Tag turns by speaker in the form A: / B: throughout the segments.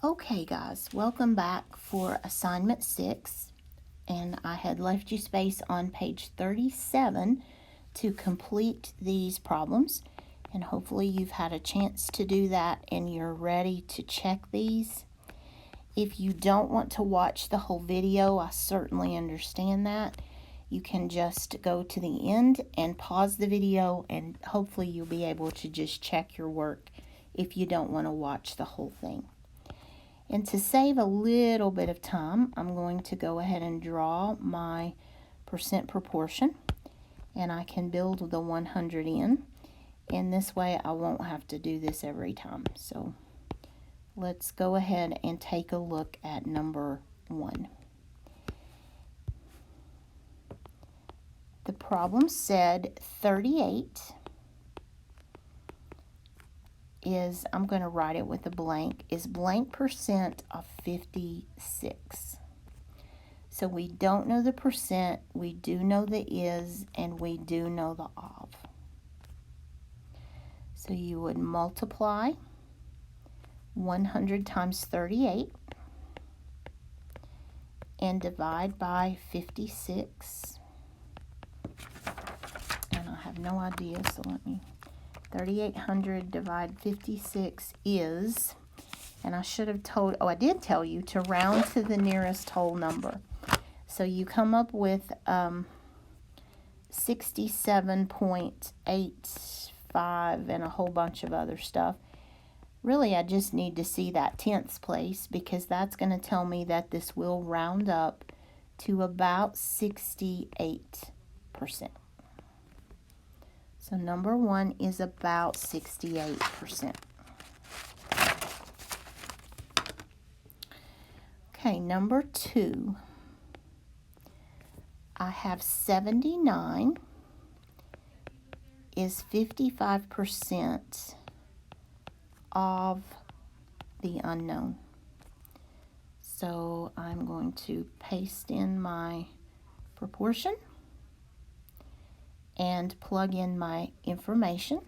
A: Okay guys, welcome back for assignment 6, and I had left you space on page 37 to complete these problems, and hopefully you've had a chance to do that and you're ready to check these. If you don't want to watch the whole video, I certainly understand that. You can just go to the end and pause the video, and hopefully you'll be able to just check your work if you don't want to watch the whole thing. And to save a little bit of time, I'm going to go ahead and draw my percent proportion, and I can build the 100 in. And this way I won't have to do this every time. So let's go ahead and take a look at number 1. The problem said 38 is, I'm going to write it with a blank, is blank percent of 56. So we don't know the percent, we do know the is, and we do know the of. So you would multiply 100 times 38 and divide by 56. And I have no idea, so let me... 3,800 divided 56 is, and I should have told, I did tell you to round to the nearest whole number. So you come up with 67.85 and a whole bunch of other stuff. Really, I just need to see that tenths place because that's going to tell me that this will round up to about 68%. So number 1 is about 68%. Okay, number 2. I have 79 is 55% of the unknown. So I'm going to paste in my proportion and plug in my information.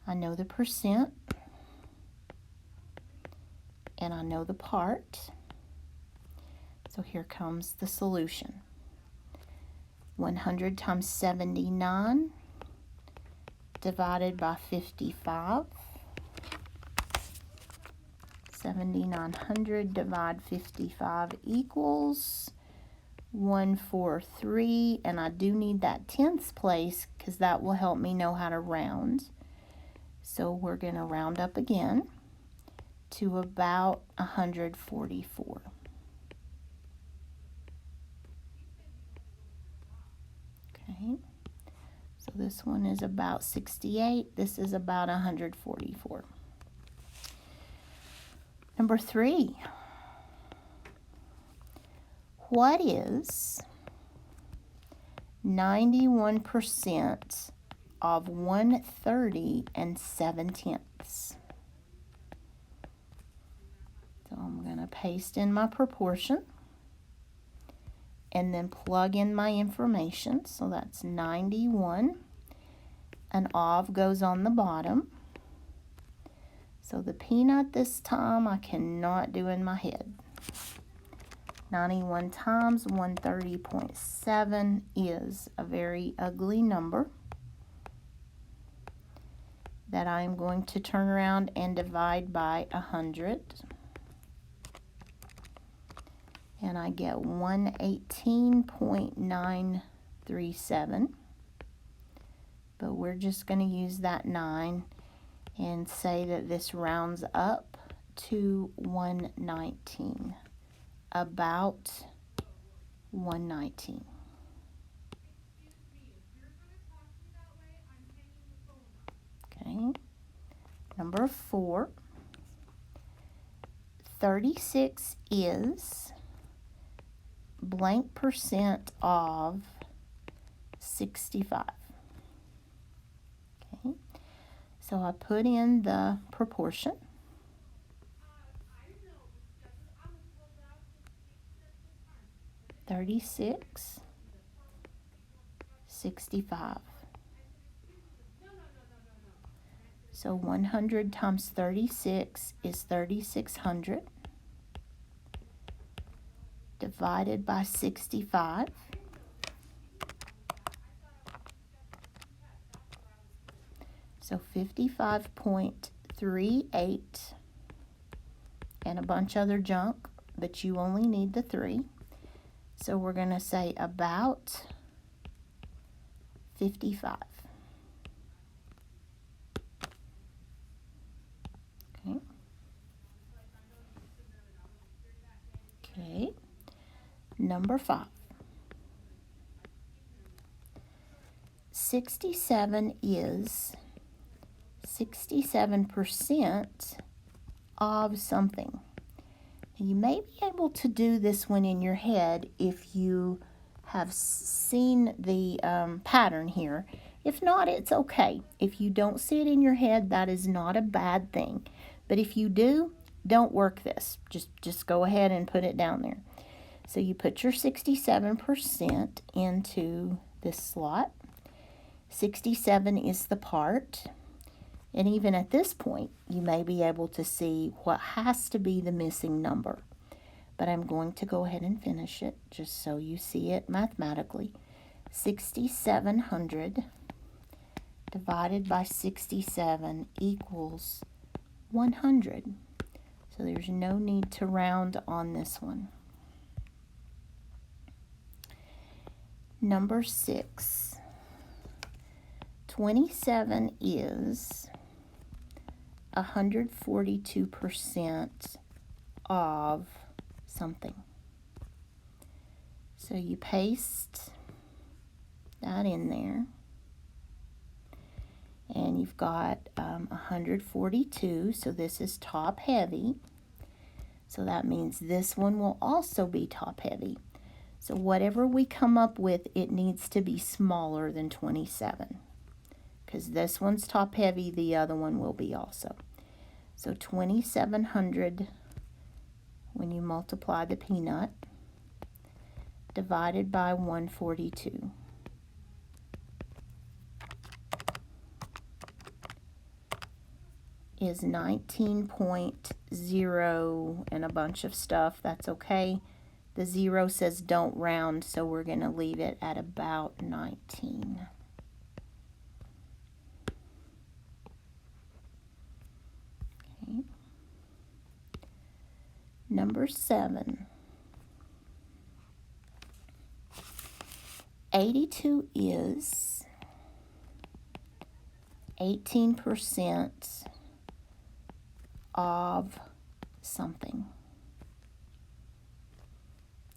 A: I know the percent, and I know the part. So here comes the solution. 100 times 79 divided by 55. 7,900 divided 55 equals 143, and I do need that tenths place because that will help me know how to round. So we're going to round up again to about 144. Okay, so this one is about 68. This is about 144. Number 3. What is 91% of 130 7/10? So I'm going to paste in my proportion and then plug in my information. So that's 91. An of goes on the bottom. So the peanut this time I cannot do in my head. 91 times 130.7 is a very ugly number that I'm going to turn around and divide by 100. And I get 118.937. But we're just going to use that 9 and say that this rounds up to 119. About 119. Okay. Number 4. 36 is blank percent of 65. Okay. So I put in the proportion. 36, 65. So 100 times 36 is 3,600 divided by 65. So 55.38 and a bunch other junk, but you only need the 3. So we're going to say about 55. Okay. Okay. Number 5. 67 is 67% of something. You may be able to do this one in your head if you have seen the pattern here. If not, it's okay. If you don't see it in your head, that is not a bad thing. But if you do, don't work this. Just go ahead and put it down there. So you put your 67% into this slot. 67 is the part. And even at this point, you may be able to see what has to be the missing number. But I'm going to go ahead and finish it just so you see it mathematically. 6,700 divided by 67 equals 100. So there's no need to round on this one. Number 6. 27 is 142% of something. So you paste that in there. And you've got 142, so this is top heavy. So that means this one will also be top heavy. So whatever we come up with, it needs to be smaller than 27. Because this one's top heavy, the other one will be also. So 2,700 when you multiply the peanut divided by 142. Is 19.0 and a bunch of stuff. That's okay. The 0 says don't round, so we're going to leave it at about 19. Okay. Number 7. 82 is 18% of something.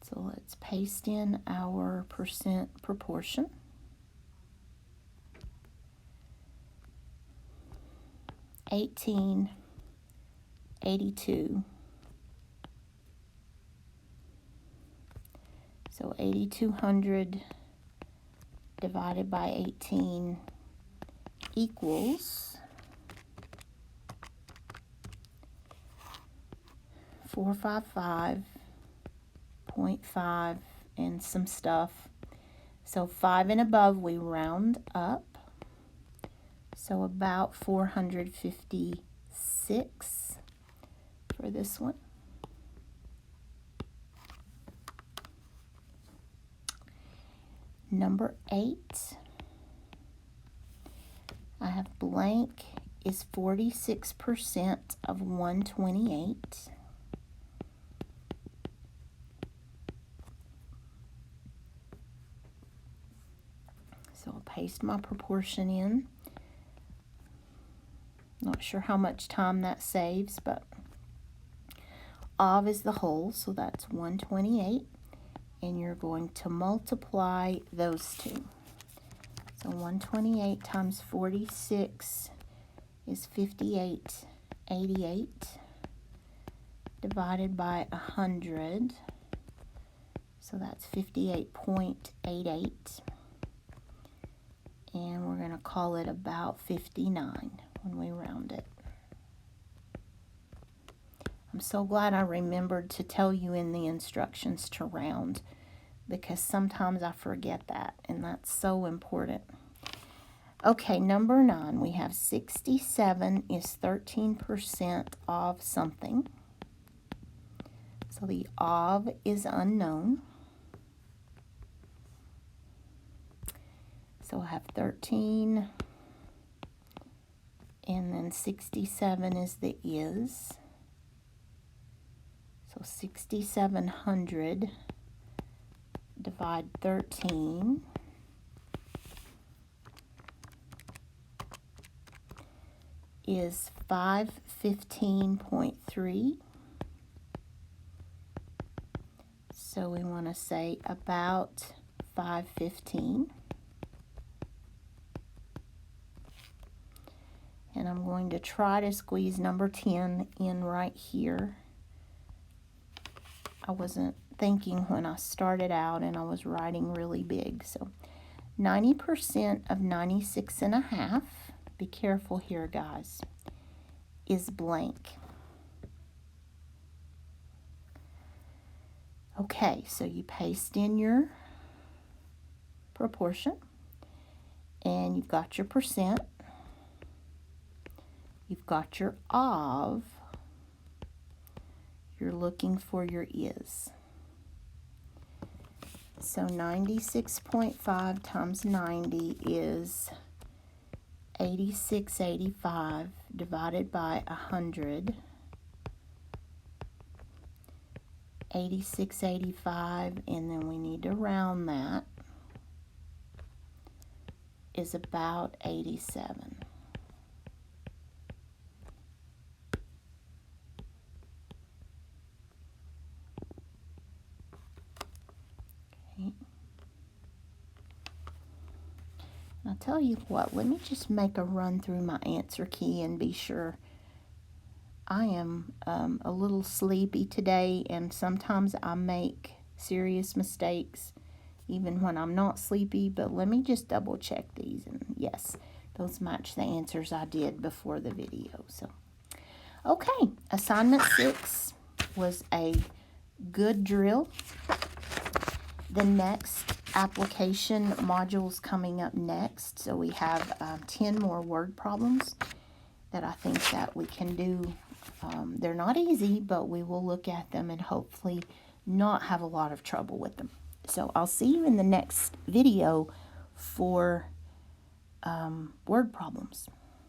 A: So let's paste in our percent proportion. 18, 82. So 8,200 divided by 18 equals 455.5 and some stuff. So 5 and above we round up. So about 456 for this one. Number 8. I have blank is 46% of 128. So I'll paste my proportion in. Not sure how much time that saves, but of is the whole, so that's 128. And you're going to multiply those two. So 128 times 46 is 58.88 divided by 100. So that's 58.88. And we're going to call it about 59 when we round it. I'm so glad I remembered to tell you in the instructions to round, because sometimes I forget that, and that's so important. Okay, number 9, we have 67 is 13% of something. So the of is unknown. So I have 13, and then 67 is the is. So 6,700 divide 13 is 515.3. So we want to say about 515. And I'm going to try to squeeze number 10 in right here. I wasn't thinking when I started out and I was writing really big. So 90% of 96.5, be careful here guys, is blank. Okay, so you paste in your proportion and you've got your percent. You've got your of. You're looking for your is. So 96.5 times 90 is 8685 divided by 100. 8685, and then we need to round that, is about 87. Okay. I'll tell you what, let me just make a run through my answer key and be sure. I am a little sleepy today, and sometimes I make serious mistakes even when I'm not sleepy, but let me just double check these, and yes, those match the answers I did before the video. So, okay, assignment 6 was a good drill. The next application module's coming up next, so we have 10 more word problems that I think that we can do. They're not easy, but we will look at them and hopefully not have a lot of trouble with them. So I'll see you in the next video for word problems.